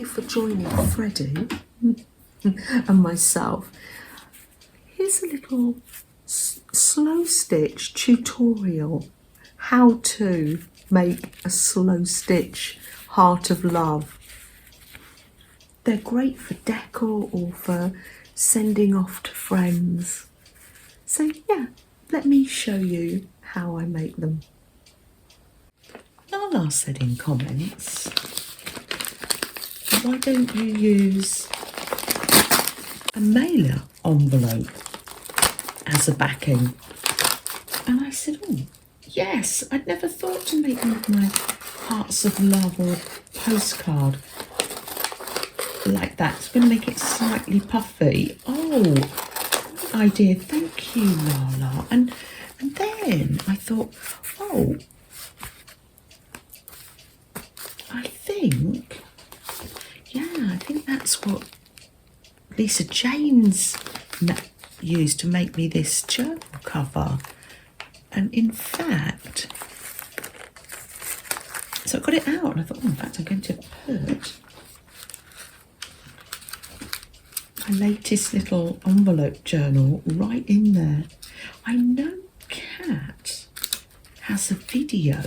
you for joining Freddie and myself. Here's a little slow stitch tutorial, how to make a slow stitch heart of love. They're great for decor or for sending off to friends. So yeah, let me show you how I make them. Lala said in comments, why don't you use a mailer envelope as a backing? And I said, oh yes, I'd never thought to make one of my hearts of love or a postcard like that. It's going to make it slightly puffy. Oh, idea, thank you, Lala. And then I thought, oh, I think that's what Lisa Jane's used to make me this journal cover. And in fact, so I got it out and I thought, oh, in fact, I'm going to put my latest little envelope journal right in there. I know Kat has a video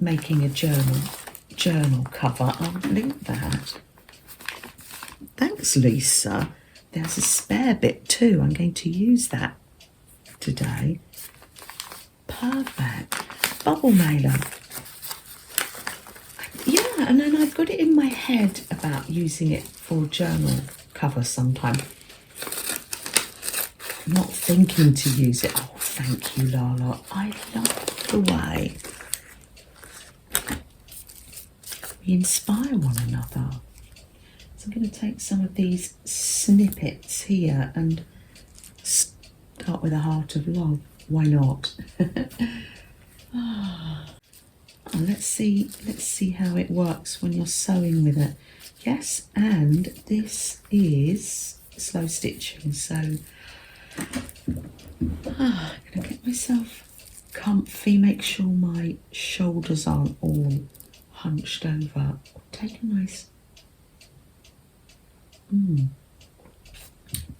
making a journal cover. I'll link that. Thanks, Lisa. There's a spare bit too. I'm going to use that today. Perfect. Bubble mailer. Yeah, and then I've got it in my head about using it for a journal cover sometime. Not thinking to use it. Oh, thank you, Lala. I love the way we inspire one another. So I'm going to take some of these snippets here and start with a heart of love. Why not? Oh, let's see how it works when you're sewing with it. Yes, and this is slow stitching, so I'm going to get myself comfy, make sure my shoulders aren't all hunched over. Take a nice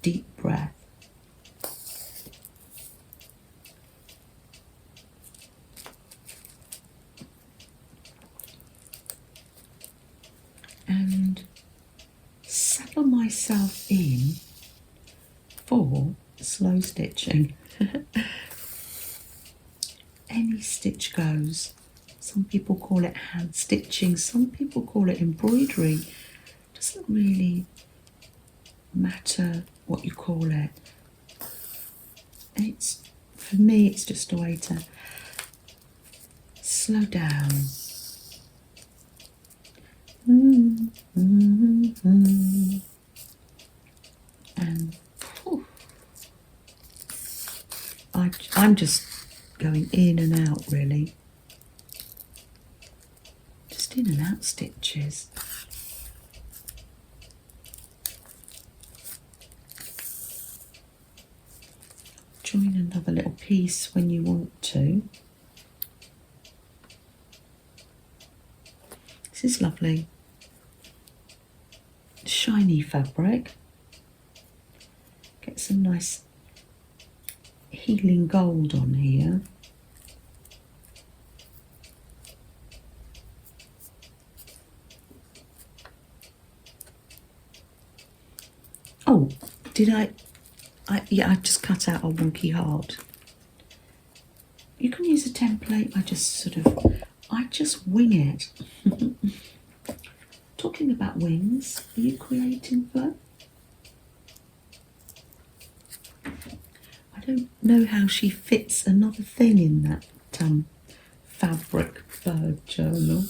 deep breath. And settle myself in for slow stitching. Any stitch goes. Some people call it hand stitching, some people call it embroidery. Doesn't really matter what you call it. It's, for me, it's just a way to slow down. And I'm just going in and out, really. Just in and out stitches. Join another little piece when you want to. This is lovely. Shiny fabric. Get some nice healing gold on here. Oh, did yeah, I've just cut out a wonky heart. You can use a template. I just wing it. Talking about wings, are you creating Flo? I don't know how she fits another thing in that fabric bird journal.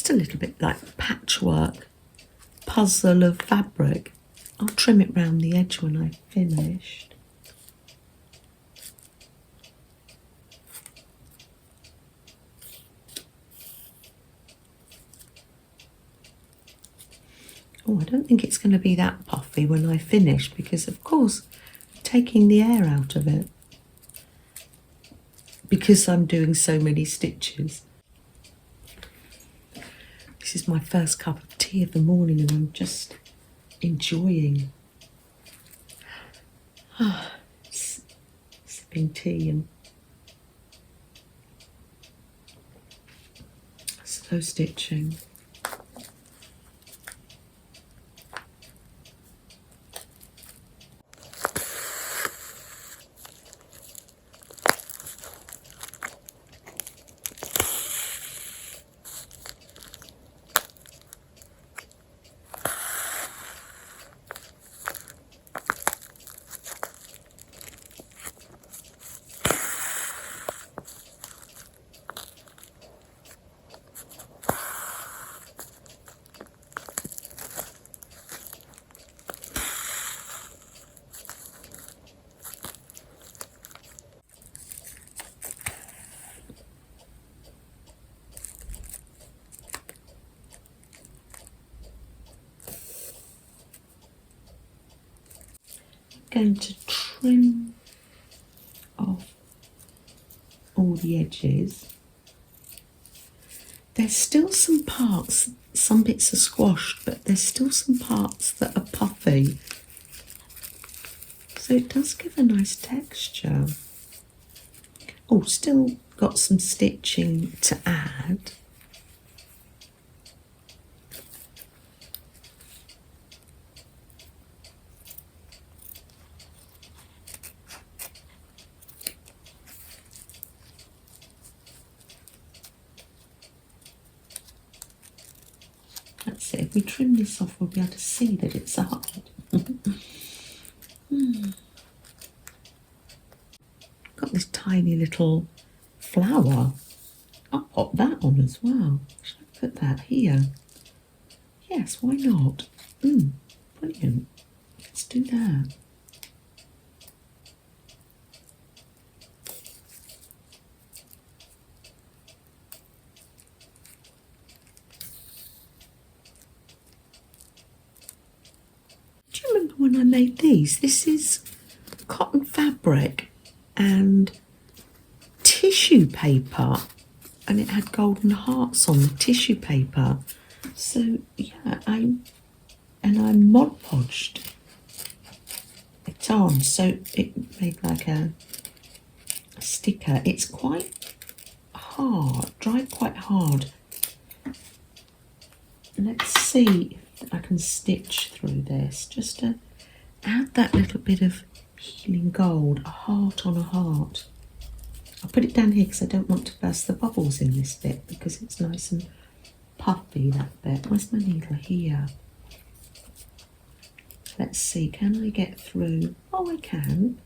just a little bit like patchwork puzzle of fabric. I'll trim it round the edge when I've finished. Oh, I don't think it's going to be that puffy when I finish because, of course, I'm taking the air out of it because I'm doing so many stitches. This is my first cup of tea of the morning and I'm just enjoying sipping tea and slow stitching. Going to trim off all the edges. There's still some parts, some bits are squashed, but there's still some parts that are puffy. So it does give a nice texture. Oh, still got some stitching to add. That's it. If we trim this off, we'll be able to see that it's hard. Got this tiny little flower. I'll pop that on as well. Should I put that here? Yes, why not? Brilliant. Let's do that. Do you remember when I made these? This is cotton fabric and tissue paper, and it had golden hearts on the tissue paper. So yeah, I Mod Podged it on, so it made like a sticker. It's quite hard, dried quite hard. Let's see if I can stitch through this just to add that little bit of healing gold, a heart on a heart. I'll put it down here because I don't want to burst the bubbles in this bit because it's nice and puffy, that bit. Where's my needle? Here. Let's see, can I get through? Oh, I can.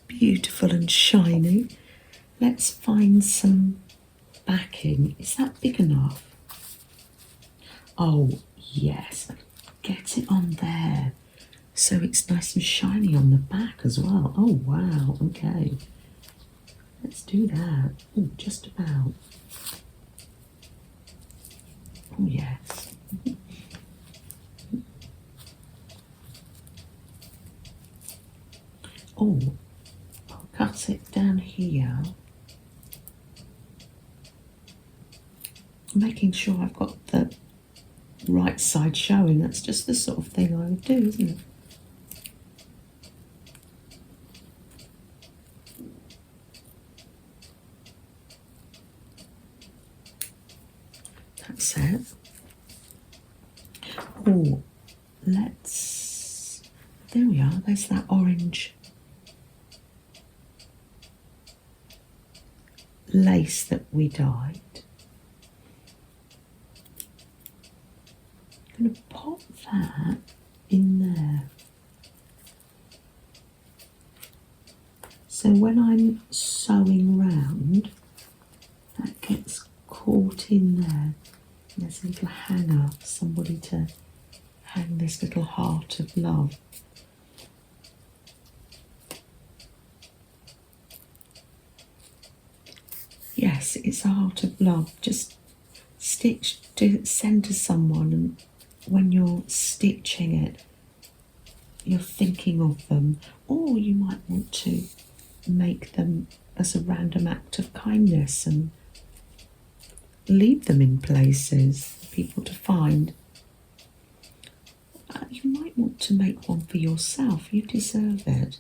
Beautiful and shiny. Let's find some backing. Is that big enough? Oh yes, get it on there so it's nice and shiny on the back as well. Oh wow, okay, let's do that. Oh, just about. Oh yes. Oh, I'll cut it down here, making sure I've got the right side showing. That's just the sort of thing I would do, isn't it? that's it. Oh, there we are, there's that orange lace that we dyed. I'm going to pop that in there. So when I'm sewing round, that gets caught in there. There's a little hanger for somebody to hang this little heart of love. Yes, it's a heart of love. Just stitch to send to someone, and when you're stitching it, you're thinking of them, or you might want to make them as a random act of kindness and leave them in places for people to find. You might want to make one for yourself. You deserve it.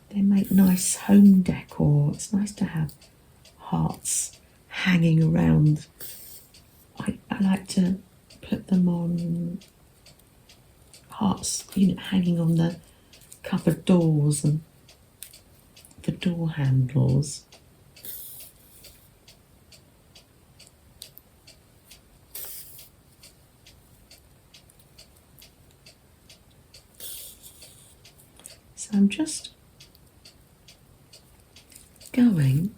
They make nice home decor. It's nice to have hearts hanging around. I like to put them on hearts, hanging on the cupboard doors and the door handles. So I'm just going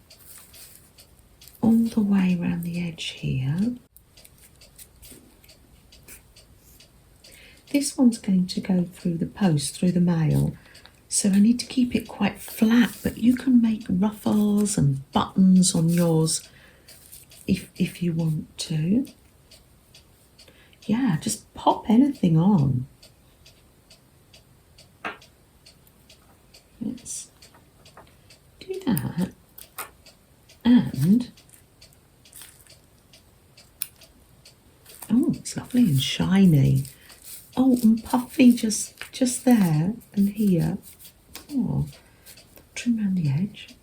all the way around the edge here. This one's going to go through the post, through the mail, so I need to keep it quite flat, but you can make ruffles and buttons on yours if you want to. Yeah, just pop anything on. Let's do that. And oh, it's lovely and shiny. Oh, and puffy just there and here. Oh, trim around the edge.